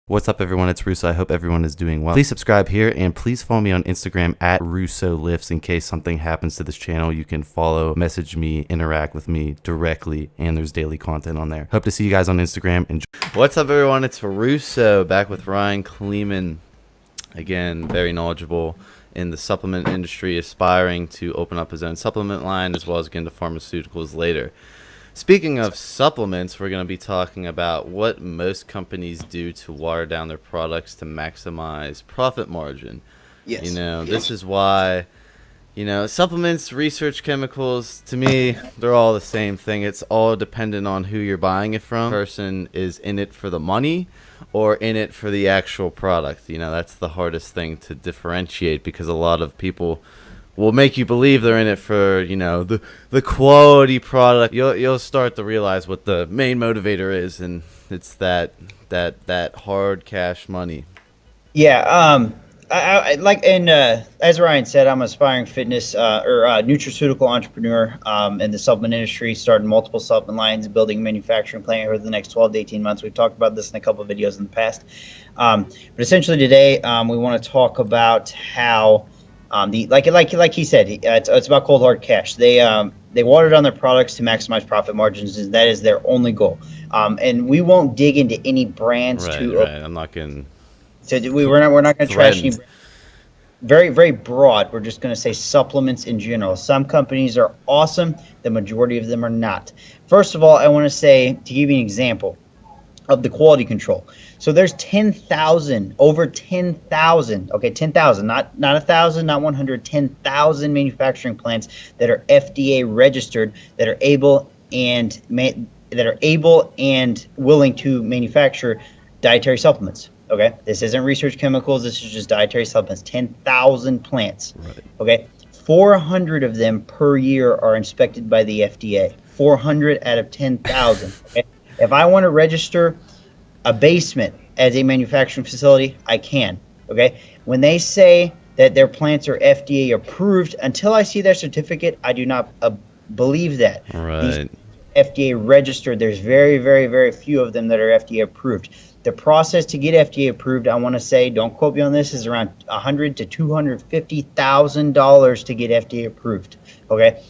What's up, everyone? It's Russo. I hope everyone is doing well. Please subscribe here and please follow me on Instagram at RussoLifts. In case something happens to this channel, you can follow, message me, interact with me directly, and there's daily content on there. Hope to see you guys on Instagram. Enjoy. What's up, everyone? It's Russo back with Ryan Kleeman. Again, very knowledgeable in the supplement industry, aspiring to open up his own supplement line as well as get into pharmaceuticals later. Speaking of supplements, we're going to be talking about what most companies do to water down their products to maximize profit margin. Yes. This is why, supplements, research chemicals, to me, they're all the same thing. It's all dependent on who you're buying it from. The person is in it for the money or in it for the actual product. That's the hardest thing to differentiate because a lot of people will make you believe they're in it for, the quality product. You'll start to realize what the main motivator is, and it's that hard cash money. Yeah. I like, and as Ryan said, I'm an aspiring fitness or nutraceutical entrepreneur in the supplement industry, starting multiple supplement lines, building a manufacturing plant over the next 12 to 18 months. We've talked about this in a couple of videos in the past. But essentially today, we want to talk about how like he said, it's about cold hard cash. They water down their products to maximize profit margins, and that is their only goal. And we won't dig into any brands. Right. I'm not going. We're not going to trash any. Very, very broad. We're just going to say supplements in general. Some companies are awesome. The majority of them are not. First of all, I want to say, to give you an example of the quality control. So there's 10,000, over 10,000, okay, 10,000, not 1,000, not 100, 10,000 manufacturing plants that are FDA registered, that are able and willing to manufacture dietary supplements. Okay, this isn't research chemicals. This is just dietary supplements. 10,000 plants. Right. Okay, 400 of them per year are inspected by the FDA. 400 out of 10,000. Okay, if I want to register a basement as a manufacturing facility, I can. Okay, when they say that their plants are FDA approved, until I see their certificate, I do not believe that. Right. These FDA registered. There's very, very, very few of them that are FDA approved. The process to get FDA approved, I want to say, don't quote me on this, is around $100,000 to $250,000 to get FDA approved. Okay,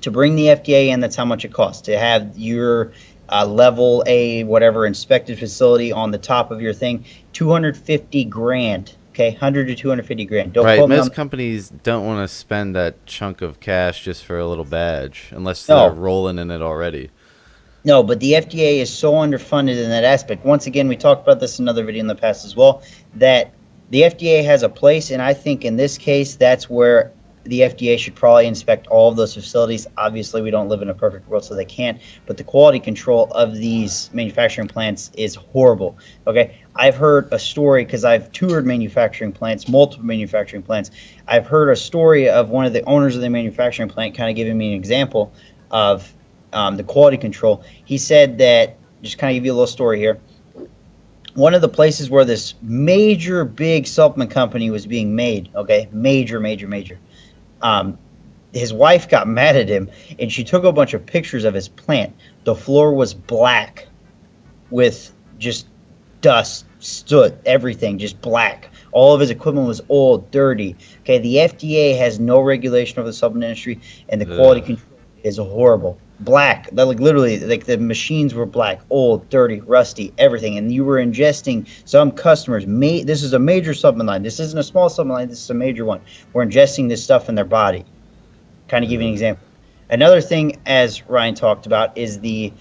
to bring the FDA in, that's how much it costs to have your level A, whatever, inspected facility on the top of your thing. 250 grand. Okay, 100 to 250 grand. Don't right. quote me Most on companies don't want to spend that chunk of cash just for a little badge, unless they're rolling in it already. No, but the FDA is so underfunded in that aspect. Once again, we talked about this in another video in the past as well, that the FDA has a place, and I think in this case, that's where the FDA should probably inspect all of those facilities. Obviously, we don't live in a perfect world, so they can't, but the quality control of these manufacturing plants is horrible. Okay, I've heard a story, because I've toured manufacturing plants, multiple manufacturing plants. I've heard a story of one of the owners of the manufacturing plant kind of giving me an example of the quality control. He said that, just kind of give you a little story here, one of the places where this major big supplement company was being made, okay, major, his wife got mad at him, and she took a bunch of pictures of his plant. The floor was black with just dust, soot, everything, just black. All of his equipment was old, dirty. Okay, the FDA has no regulation over the supplement industry, and the quality control is horrible. Black, like literally, like the machines were black, old, dirty, rusty, everything. And you were ingesting, some customers, this is a major supplement line. This isn't a small supplement line, this is a major one. We're ingesting this stuff in their body. Kind of give you an example. Another thing, as Ryan talked about, is the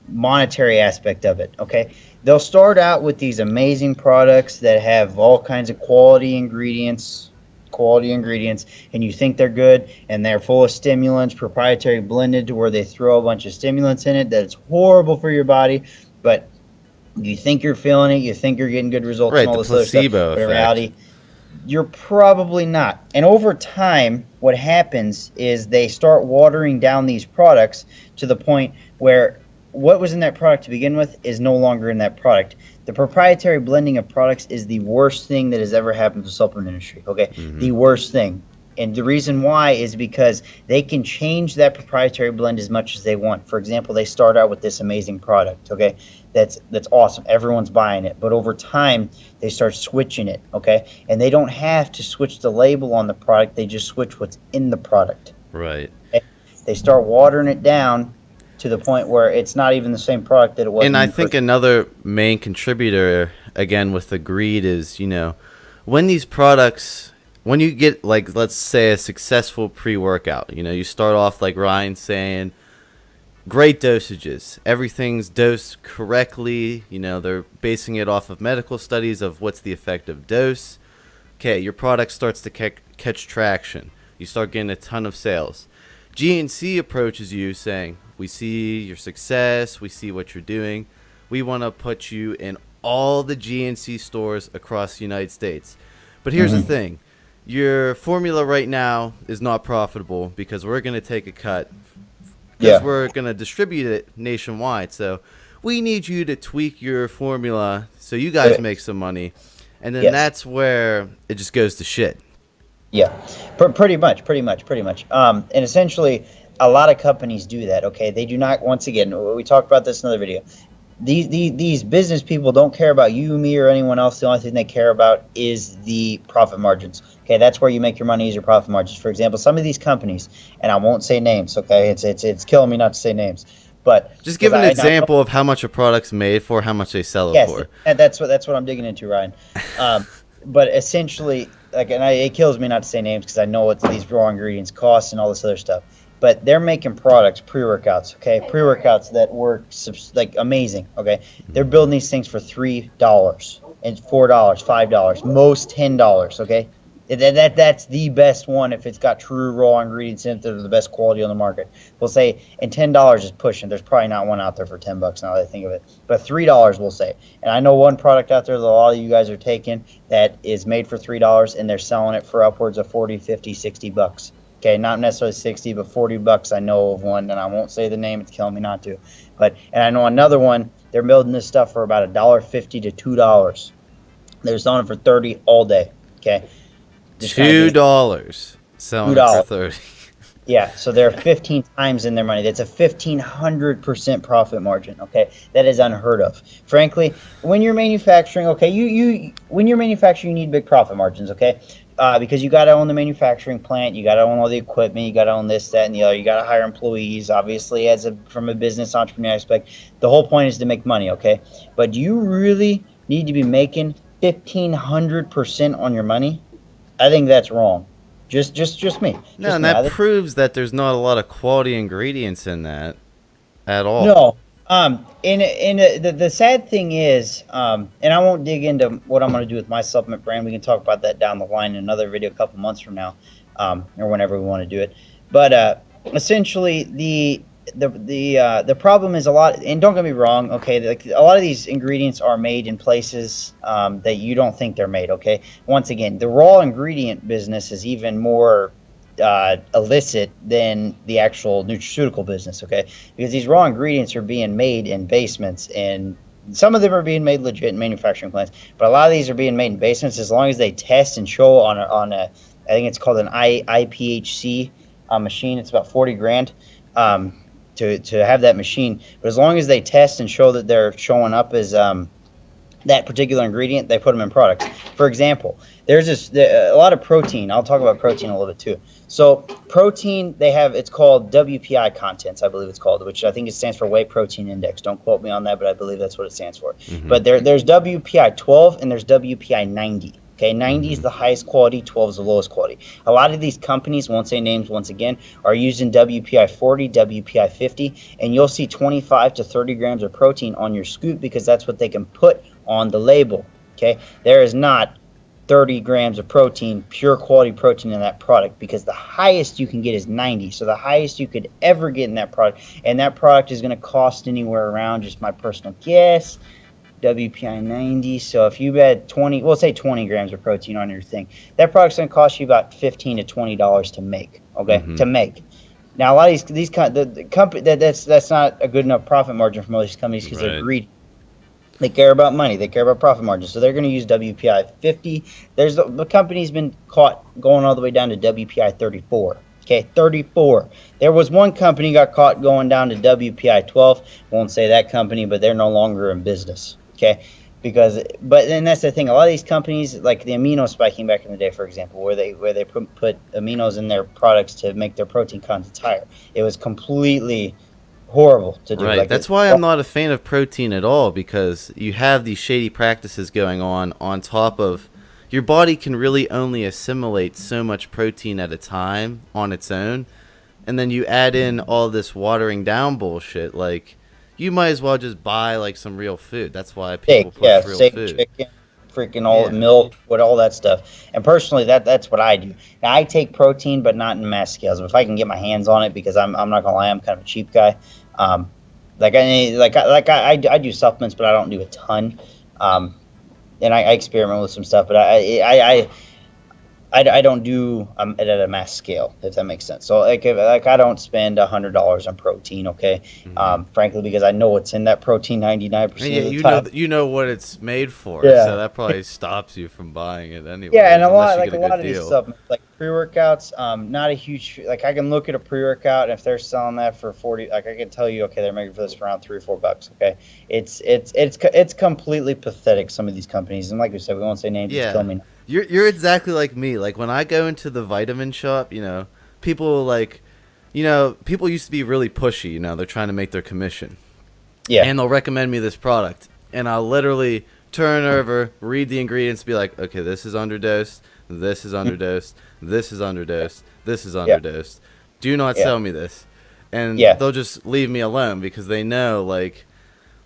monetary aspect of it. Okay, they'll start out with these amazing products that have all kinds of quality ingredients, and you think they're good, and they're full of stimulants, proprietary blended, to where they throw a bunch of stimulants in it that it's horrible for your body, but you think you're feeling it, you think you're getting good results, right, and all the this other stuff, placebo but in effect. reality, you're probably not. And over time, what happens is they start watering down these products to the point where what was in that product to begin with is no longer in that product. The proprietary blending of products is the worst thing that has ever happened to the supplement industry. Okay, the worst thing. And the reason why is because they can change that proprietary blend as much as they want. For example, they start out with this amazing product, okay? That's awesome. Everyone's buying it. But over time, they start switching it, okay? And they don't have to switch the label on the product. They just switch what's in the product. Right. Okay? They start watering it down to the point where it's not even the same product that it was. And I think another main contributor, again, with the greed is, when these products, when you get, like, let's say a successful pre-workout, you start off like Ryan saying, great dosages, everything's dosed correctly, they're basing it off of medical studies of what's the effective dose. Okay, your product starts to catch traction. You start getting a ton of sales. GNC approaches you saying, we see your success, we see what you're doing, we want to put you in all the GNC stores across the United States. But here's the thing. Your formula right now is not profitable because we're going to take a cut because we're going to distribute it nationwide. So we need you to tweak your formula so you guys make some money. And then that's where it just goes to shit. Yeah, pretty much. And essentially, a lot of companies do that, okay? They do not, once again, we talked about this in another video. These business people don't care about you, me, or anyone else. The only thing they care about is the profit margins. Okay, that's where you make your money, is your profit margins. For example, some of these companies, and I won't say names, okay? It's killing me not to say names. But just give an example of how much a product's made for, how much they sell it for. Yes, that's what I'm digging into, Ryan. But essentially, it kills me not to say names because I know what these raw ingredients cost and all this other stuff. But they're making products, pre-workouts, okay? Pre-workouts that work like amazing, okay? They're building these things for $3 and $4, $5, most $10, okay? That's the best one if it's got true raw ingredients in it that are the best quality on the market. We'll say, and $10 is pushing. There's probably not one out there for $10 now that I think of it. But $3 we'll say. And I know one product out there that a lot of you guys are taking that is made for $3 and they're selling it for upwards of 40, 50, 60 bucks. Okay, not necessarily 60, but 40 bucks. I know of one, and I won't say the name. It's killing me not to. And I know another one. They're building this stuff for about $1.50 to $2. They're selling it for 30 all day. Okay, $2 selling it for 30. Yeah, so they're 15 times in their money. That's a 1,500% profit margin. Okay, that is unheard of. Frankly, when you're manufacturing, okay, when you're manufacturing, you need big profit margins. Okay. Because you got to own the manufacturing plant, you got to own all the equipment, you got to own this, that, and the other. You got to hire employees. Obviously, from a business entrepreneur aspect, the whole point is to make money, okay? But do you really need to be making 1,500% on your money? I think that's wrong. Just me. No, and that proves that there's not a lot of quality ingredients in that at all. No. The sad thing is, and I won't dig into what I'm going to do with my supplement brand. We can talk about that down the line in another video a couple months from now, or whenever we want to do it. But essentially, the problem is a lot. And don't get me wrong, okay? Like a lot of these ingredients are made in places that you don't think they're made. Okay. Once again, the raw ingredient business is even more illicit than the actual nutraceutical business, okay? Because these raw ingredients are being made in basements, and some of them are being made legit in manufacturing plants, but a lot of these are being made in basements. As long as they test and show on a I think it's called an IPHC machine. It's about 40 grand to have that machine. But as long as they test and show that they're showing up as that particular ingredient, they put them in products. For example, there's a lot of protein. I'll talk about protein a little bit too. So protein, it's called WPI contents, I believe it's called, which I think it stands for whey protein index. Don't quote me on that, but I believe that's what it stands for. But there's WPI 12 and there's WPI 90. Okay, 90 is the highest quality, 12 is the lowest quality. A lot of these companies, won't say names once again, are using WPI 40, WPI 50, and you'll see 25 to 30 grams of protein on your scoop because that's what they can put on the label. Okay, there is not 30 grams of protein, pure quality protein in that product, because the highest you can get is 90. So the highest you could ever get in that product, and that product is going to cost anywhere around, just my personal guess, WPI 90. So if you had 20, we'll say 20 grams of protein on your thing, that product's going to cost you about $15 to $20 to make. Okay, to make. Now a lot of these the company that's not a good enough profit margin for most of these companies because they're greedy. They care about money. They care about profit margins. So they're going to use WPI 50. The company's been caught going all the way down to WPI 34. Okay, 34. There was one company got caught going down to WPI 12. Won't say that company, but they're no longer in business. Okay, but then that's the thing. A lot of these companies, like the amino spiking back in the day, for example, where they put aminos in their products to make their protein contents higher. It was completely horrible to do. Right. Like That's why I'm not a fan of protein at all, because you have these shady practices going on top of your body can really only assimilate so much protein at a time on its own. And then you add in all this watering down bullshit. Like, you might as well just buy like some real food. That's why people steak, push yeah, real steak, food. chicken, freaking all Yeah. milk, with all that stuff. And personally, that's what I do. Now I take protein, but not in mass scales. If I can get my hands on it, because I'm not gonna lie, I'm kind of a cheap guy. Um, I do supplements, but I don't do a ton. Um, and I experiment with some stuff, but I don't do it at a mass scale, if that makes sense. So like I don't spend $100 on protein, okay? Hmm. Frankly, because I know what's in that protein 99% Yeah, of the time. you know what it's made for, so Yeah. that probably stops you from buying it Yeah, and anyways, unless you get a a good lot of these deal. supplements, like pre-workouts, not a huge, like I can look at a pre-workout, and if they're selling that for 40, like I can tell you, okay, they're making for this for around $3 or $4. Okay, it's completely pathetic. Some of these companies, and like we said, we won't say names. It's Yeah, killing me. you're exactly like me. Like when I go into the vitamin shop, people like, people used to be really pushy. They're trying to make their commission, Yeah, and they'll recommend me this product, and I'll literally turn over, read the ingredients, be like, okay, this is underdosed, this is underdosed, this is underdosed, this is yeah, underdosed. Do not yeah, sell me this, and yeah. they'll just leave me alone because they know like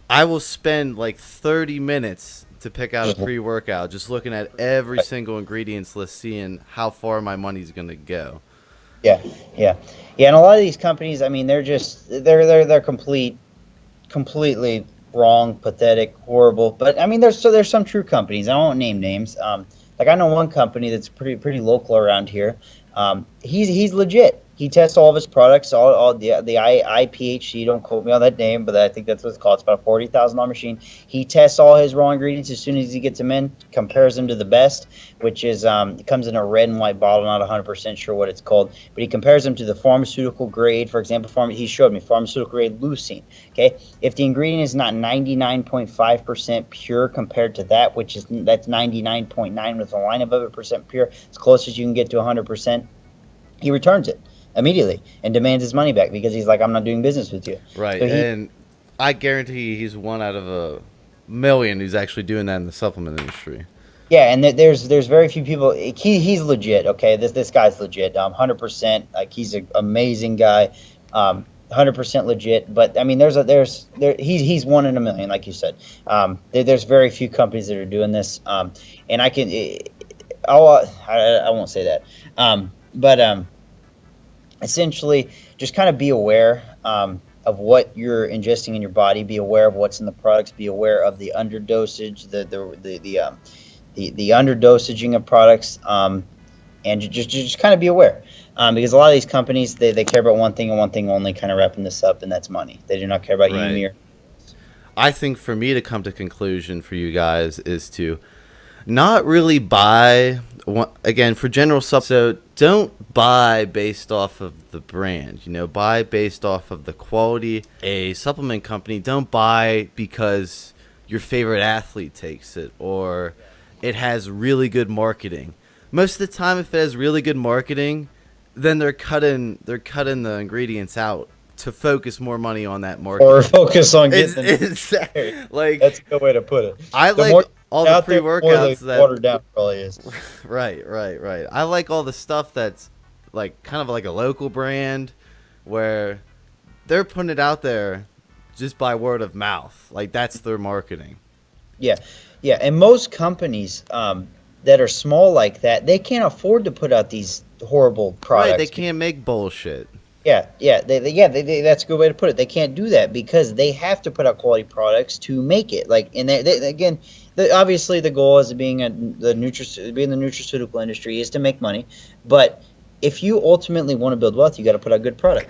I will spend like 30 minutes to pick out a Mhm. pre-workout just looking at every single ingredients list, seeing how far my money's going to go. Yeah, yeah, yeah. And a lot of these companies, I mean, they're completely wrong, pathetic, horrible. But I mean, there's some true companies. I won't name names. Like I know one company that's pretty local around here. He's legit. He tests all of his products, all the IPHC. Don't quote me on that name, but I think that's what it's called. It's about a $40,000 machine. He tests all his raw ingredients as soon as he gets them in, compares them to the best, which is it comes in a red and white bottle. Not 100% sure what it's called, but he compares them to the pharmaceutical grade. For example, he showed me pharmaceutical grade leucine. Okay, if the ingredient is not 99.5% pure compared to that, that's 99.9 with a line above it percent pure, as close as you can get to 100%, he returns it immediately and demands his money back because he's like, I'm not doing business with you. Right, So and I guarantee he's one out of a million who's actually doing that in the supplement industry. yeah, and there's very few people. He's legit. Okay, this guy's legit. 100%. Like he's an amazing guy. 100% legit. But I mean, he's one in a million, like you said. There's very few companies that are doing this. And I won't say that. But essentially, just kind of be aware of what you're ingesting in your body. Be aware of what's in the products. Be aware of the underdosage, the underdosaging of products, and just kind of be aware. Because a lot of these companies, they care about one thing and one thing only, kind of wrapping this up, and that's money. They do not care about you, Right. me, or I think for me to come to conclusion for you guys is to not really buy again for general stuff. So don't buy based off of the brand. Buy based off of the quality. A supplement company, don't buy because your favorite athlete takes it or it has really good marketing. Most of the time, if it has really good marketing, then they're cutting the ingredients out to focus more money on that or marketing. focus on It's, getting it's the. That's like a good way to put it. I The like more all the out there, the more pre-workouts the that watered down it probably is. right. I like all the stuff that's like kind of like a local brand where they're putting it out there just by word of mouth. Like that's their marketing. Yeah, yeah, and most companies that are small like that, they can't afford to put out these horrible Right, they products. can't make bullshit. Yeah, that's a good way to put it. They can't do that because they have to put out quality products to make it. Like, and again, obviously the goal as being the nutraceutical industry is to make money. But if you ultimately want to build wealth, you got to put out good product.